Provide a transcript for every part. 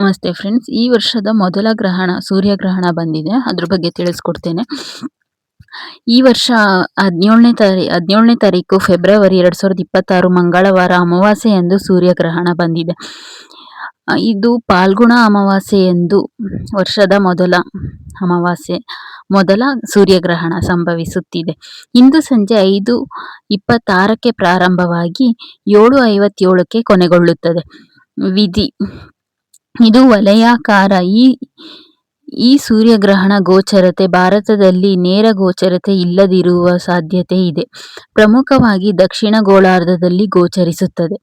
ನಮಸ್ತೆ ಫ್ರೆಂಡ್ಸ್, ಈ ವರ್ಷದ ಮೊದಲ ಗ್ರಹಣ ಸೂರ್ಯಗ್ರಹಣ ಬಂದಿದೆ. ಅದ್ರ ಬಗ್ಗೆ ತಿಳಿಸ್ಕೊಡ್ತೇನೆ. ಈ ವರ್ಷ 17ನೇ ತಾರೀಕು ಫೆಬ್ರವರಿ 2026 ಮಂಗಳವಾರ ಅಮಾವಾಸ್ಯೆಯಂದು ಸೂರ್ಯಗ್ರಹಣ ಬಂದಿದೆ. ಇದು ಪಾಲ್ಗುಣ ಅಮಾವಾಸ್ಯೆ ಎಂದು ವರ್ಷದ ಮೊದಲ ಅಮಾವಾಸ್ಯೆ, ಮೊದಲ ಸೂರ್ಯಗ್ರಹಣ ಸಂಭವಿಸುತ್ತಿದೆ. ಇಂದು ಸಂಜೆ 5:26ಕ್ಕೆ ಪ್ರಾರಂಭವಾಗಿ 7:57ಕ್ಕೆ ಕೊನೆಗೊಳ್ಳುತ್ತದೆ. ವಿಧಿ: ಇದು ವಲಯಾಕಾರ. ಈ ಸೂರ್ಯಗ್ರಹಣ ಗೋಚರತೆ ಭಾರತದಲ್ಲಿ ನೇರ ಗೋಚರತೆ ಇಲ್ಲದಿರುವ ಸಾಧ್ಯತೆ ಇದೆ. ಪ್ರಮುಖವಾಗಿ ದಕ್ಷಿಣ ಗೋಳಾರ್ಧದಲ್ಲಿ ಗೋಚರಿಸುತ್ತದೆ.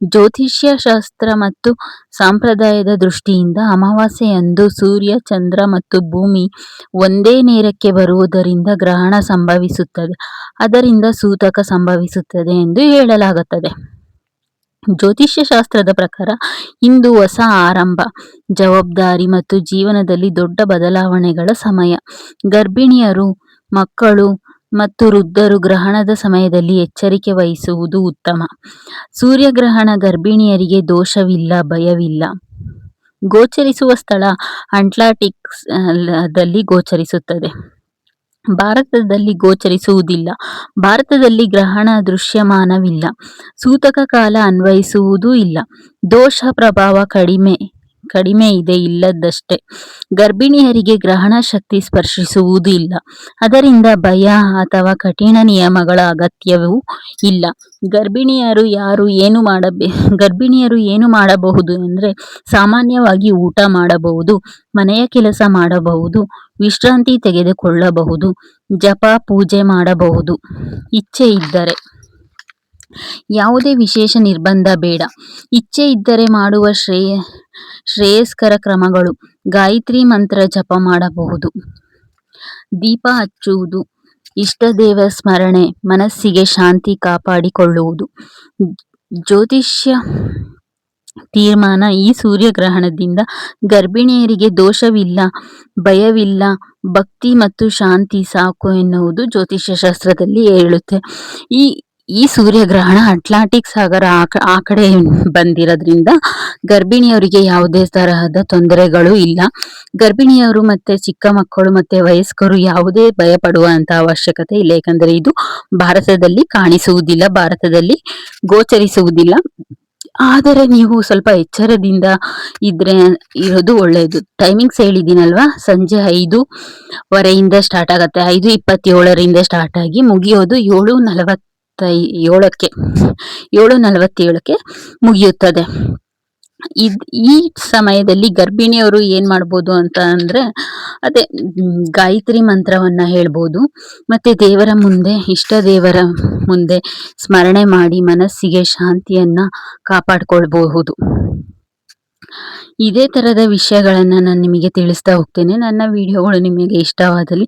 ಜ್ಯೋತಿಷ್ಯ ಶಾಸ್ತ್ರ ಮತ್ತು ಸಂಪ್ರದಾಯದ ದೃಷ್ಟಿಯಿಂದ ಅಮಾವಾಸ್ಯೆಯಂದು ಸೂರ್ಯ, ಚಂದ್ರ ಮತ್ತು ಭೂಮಿ ಒಂದೇ ನೇರಕ್ಕೆ ಬರುವುದರಿಂದ ಗ್ರಹಣ ಸಂಭವಿಸುತ್ತದೆ. ಅದರಿಂದ ಸೂತಕ ಸಂಭವಿಸುತ್ತದೆ ಎಂದು ಹೇಳಲಾಗುತ್ತದೆ. ಜ್ಯೋತಿಷ್ಯ ಶಾಸ್ತ್ರದ ಪ್ರಕಾರ ಇಂದು ಹೊಸ ಆರಂಭ, ಜವಾಬ್ದಾರಿ ಮತ್ತು ಜೀವನದಲ್ಲಿ ದೊಡ್ಡ ಬದಲಾವಣೆಗಳ ಸಮಯ. ಗರ್ಭಿಣಿಯರು, ಮಕ್ಕಳು ಮತ್ತು ವೃದ್ಧರು ಗ್ರಹಣದ ಸಮಯದಲ್ಲಿ ಎಚ್ಚರಿಕೆ ವಹಿಸುವುದು ಉತ್ತಮ. ಸೂರ್ಯಗ್ರಹಣ ಗರ್ಭಿಣಿಯರಿಗೆ ದೋಷವಿಲ್ಲ, ಭಯವಿಲ್ಲ. ಗೋಚರಿಸುವ ಸ್ಥಳ ಅಟ್ಲಾಂಟಿಕ್ಸ್ ದಲ್ಲಿ ಗೋಚರಿಸುತ್ತದೆ. ಭಾರತದಲ್ಲಿ ಗೋಚರಿಸುವುದಿಲ್ಲ. ಭಾರತದಲ್ಲಿ ಗ್ರಹಣ ದೃಶ್ಯಮಾನವಿಲ್ಲ. ಸೂತಕ ಕಾಲ ಅನ್ವಯಿಸುವುದೂ ಇಲ್ಲ. ದೋಷ ಪ್ರಭಾವ ಕಡಿಮೆ ಇದೆ, ಇಲ್ಲದಷ್ಟೇ. ಗರ್ಭಿಣಿಯರಿಗೆ ಗ್ರಹಣ ಶಕ್ತಿ ಸ್ಪರ್ಶಿಸುವುದೂ ಇಲ್ಲ. ಅದರಿಂದ ಭಯ ಅಥವಾ ಕಠಿಣ ನಿಯಮಗಳ ಅಗತ್ಯವೂ ಇಲ್ಲ. ಗರ್ಭಿಣಿಯರು ಏನು ಮಾಡಬಹುದು ಎಂದರೆ, ಸಾಮಾನ್ಯವಾಗಿ ಊಟ ಮಾಡಬಹುದು, ಮನೆಯ ಕೆಲಸ ಮಾಡಬಹುದು, ವಿಶ್ರಾಂತಿ ತೆಗೆದುಕೊಳ್ಳಬಹುದು, ಜಪ ಪೂಜೆ ಮಾಡಬಹುದು. ಇಚ್ಛೆ ಇದ್ದರೆ. ಯಾವುದೇ ವಿಶೇಷ ನಿರ್ಬಂಧ ಬೇಡ. ಇಚ್ಛೆ ಇದ್ದರೆ ಮಾಡುವ ಶ್ರೇಯಸ್ಕರ ಕ್ರಮಗಳು: ಗಾಯತ್ರಿ ಮಂತ್ರ ಜಪ ಮಾಡಬಹುದು, ದೀಪ ಹಚ್ಚುವುದು, ಇಷ್ಟದೇವ ಸ್ಮರಣೆ, ಮನಸ್ಸಿಗೆ ಶಾಂತಿ ಕಾಪಾಡಿಕೊಳ್ಳುವುದು. ಜ್ಯೋತಿಷ್ಯ ತೀರ್ಮಾನ: ಈ ಸೂರ್ಯಗ್ರಹಣದಿಂದ ಗರ್ಭಿಣಿಯರಿಗೆ ದೋಷವಿಲ್ಲ, ಭಯವಿಲ್ಲ, ಭಕ್ತಿ ಮತ್ತು ಶಾಂತಿ ಸಾಕು ಎನ್ನುವುದು ಜ್ಯೋತಿಷ್ಯ ಶಾಸ್ತ್ರದಲ್ಲಿ ಹೇಳುತ್ತೆ. ಈ ಸೂರ್ಯಗ್ರಹಣ ಅಟ್ಲಾಂಟಿಕ್ ಸಾಗರ ಆ ಕಡೆ ಬಂದಿರೋದ್ರಿಂದ ಗರ್ಭಿಣಿಯವರಿಗೆ ಯಾವುದೇ ತರಹದ ತೊಂದರೆಗಳು ಇಲ್ಲ. ಗರ್ಭಿಣಿಯರು ಮತ್ತೆ ಚಿಕ್ಕ ಮಕ್ಕಳು ಮತ್ತೆ ವಯಸ್ಕರು ಯಾವುದೇ ಭಯ ಪಡುವಂತ ಅವಶ್ಯಕತೆ ಇಲ್ಲ. ಯಾಕಂದ್ರೆ ಇದು ಭಾರತದಲ್ಲಿ ಕಾಣಿಸುವುದಿಲ್ಲ, ಭಾರತದಲ್ಲಿ ಗೋಚರಿಸುವುದಿಲ್ಲ. ಆದರೆ ನೀವು ಸ್ವಲ್ಪ ಎಚ್ಚರದಿಂದ ಇರೋದು ಒಳ್ಳೆಯದು. ಟೈಮಿಂಗ್ಸ್ ಹೇಳಿದ್ದೀನಲ್ವಾ, ಸಂಜೆ 5:00 ಸ್ಟಾರ್ಟ್ ಆಗತ್ತೆ. 5:27 ಸ್ಟಾರ್ಟ್ ಆಗಿ ಮುಗಿಯೋದು 7:47ಕ್ಕೆ ಮುಗಿಯುತ್ತದೆ. ಈ ಸಮಯದಲ್ಲಿ ಗರ್ಭಿಣಿಯವರು ಏನ್ ಮಾಡ್ಬೋದು ಅಂತ ಅಂದ್ರೆ, ಅದೇ ಗಾಯತ್ರಿ ಮಂತ್ರವನ್ನ ಹೇಳ್ಬೋದು, ಮತ್ತೆ ದೇವರ ಮುಂದೆ, ಇಷ್ಟ ದೇವರ ಮುಂದೆ ಸ್ಮರಣೆ ಮಾಡಿ ಮನಸ್ಸಿಗೆ ಶಾಂತಿಯನ್ನ ಕಾಪಾಡ್ಕೊಳ್ಬಹುದು. ಇದೇ ತರದ ವಿಷಯಗಳನ್ನ ನಾನು ನಿಮಗೆ ತಿಳಿಸ್ತಾ ಹೋಗ್ತೇನೆ. ನನ್ನ ವಿಡಿಯೋಗಳು ನಿಮಗೆ ಇಷ್ಟವಾದಲ್ಲಿ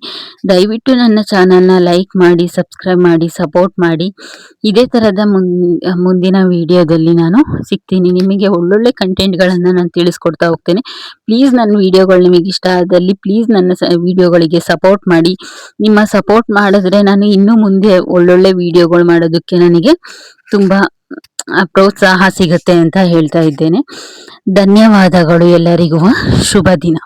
ದಯವಿಟ್ಟು ನನ್ನ ಚಾನಲ್ನ ಲೈಕ್ ಮಾಡಿ, ಸಬ್ಸ್ಕ್ರೈಬ್ ಮಾಡಿ, ಸಪೋರ್ಟ್ ಮಾಡಿ. ಇದೇ ತರದ ಮುಂದಿನ ವಿಡಿಯೋದಲ್ಲಿ ನಾನು ಸಿಗ್ತೀನಿ. ನಿಮಗೆ ಒಳ್ಳೊಳ್ಳೆ ಕಂಟೆಂಟ್ಗಳನ್ನು ನಾನು ತಿಳಿಸ್ಕೊಡ್ತಾ ಹೋಗ್ತೇನೆ. ಪ್ಲೀಸ್ ನನ್ನ ವಿಡಿಯೋಗಳು ನಿಮಗೆ ಇಷ್ಟ ಆದಲ್ಲಿ ಪ್ಲೀಸ್ ನನ್ನ ವಿಡಿಯೋಗಳಿಗೆ ಸಪೋರ್ಟ್ ಮಾಡಿ. ನಿಮ್ಮ ಸಪೋರ್ಟ್ ಮಾಡಿದ್ರೆ ನಾನು ಇನ್ನು ಮುಂದೆ ಒಳ್ಳೊಳ್ಳೆ ವಿಡಿಯೋಗಳು ಮಾಡೋದಕ್ಕೆ ನನಗೆ ತುಂಬಾ ಪ್ರೋತ್ಸಾಹ ಸಿಗುತ್ತೆ ಅಂತ ಹೇಳ್ತಾ ಇದ್ದೇನೆ. ಧನ್ಯವಾದಗಳು. ಎಲ್ಲರಿಗೂ ಶುಭ ದಿನ.